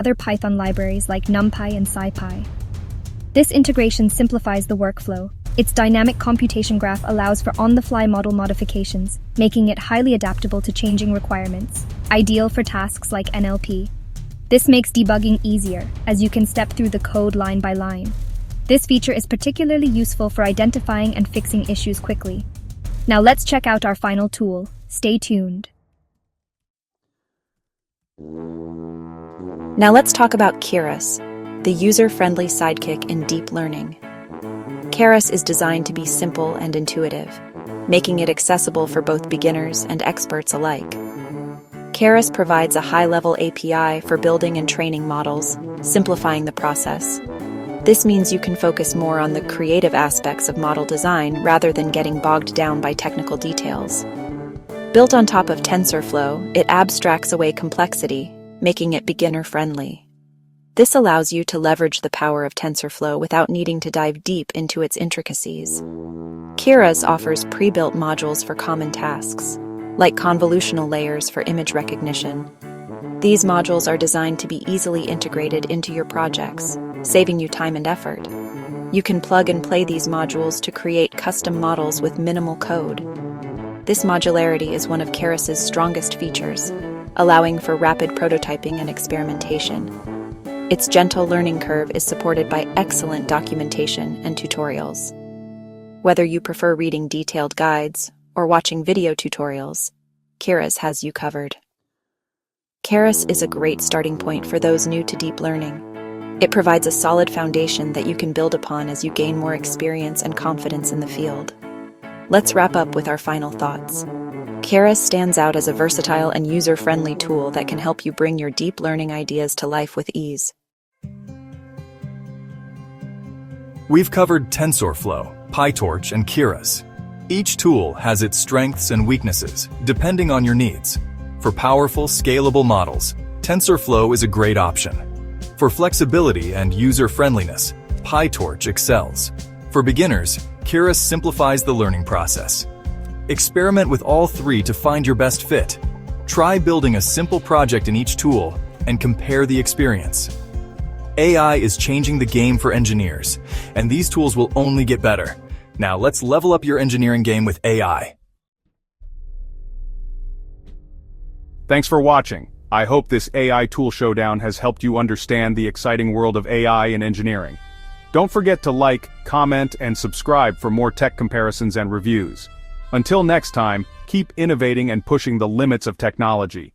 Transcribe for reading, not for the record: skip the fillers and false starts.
other Python libraries like NumPy and SciPy. This integration simplifies the workflow. Its dynamic computation graph allows for on-the-fly model modifications, making it highly adaptable to changing requirements, ideal for tasks like NLP. This makes debugging easier, as you can step through the code line by line. This feature is particularly useful for identifying and fixing issues quickly. Now let's check out our final tool. Stay tuned. Now let's talk about Keras, the user-friendly sidekick in deep learning. Keras is designed to be simple and intuitive, making it accessible for both beginners and experts alike. Keras provides a high-level API for building and training models, simplifying the process. This means you can focus more on the creative aspects of model design rather than getting bogged down by technical details. Built on top of TensorFlow, it abstracts away complexity, making it beginner-friendly. This allows you to leverage the power of TensorFlow without needing to dive deep into its intricacies. Keras offers pre-built modules for common tasks, like convolutional layers for image recognition. These modules are designed to be easily integrated into your projects, saving you time and effort. You can plug and play these modules to create custom models with minimal code. This modularity is one of Keras's strongest features, allowing for rapid prototyping and experimentation. Its gentle learning curve is supported by excellent documentation and tutorials. Whether you prefer reading detailed guides or watching video tutorials, Keras has you covered. Keras is a great starting point for those new to deep learning. It provides a solid foundation that you can build upon as you gain more experience and confidence in the field. Let's wrap up with our final thoughts. Keras stands out as a versatile and user-friendly tool that can help you bring your deep learning ideas to life with ease. We've covered TensorFlow, PyTorch, and Keras. Each tool has its strengths and weaknesses, depending on your needs. For powerful, scalable models, TensorFlow is a great option. For flexibility and user-friendliness, PyTorch excels. For beginners, Keras simplifies the learning process. Experiment with all three to find your best fit. Try building a simple project in each tool and compare the experience. AI is changing the game for engineers, and these tools will only get better. Now let's level up your engineering game with AI. Thanks for watching. I hope this AI tool showdown has helped you understand the exciting world of AI in engineering. Don't forget to like, comment, and subscribe for more tech comparisons and reviews. Until next time, keep innovating and pushing the limits of technology.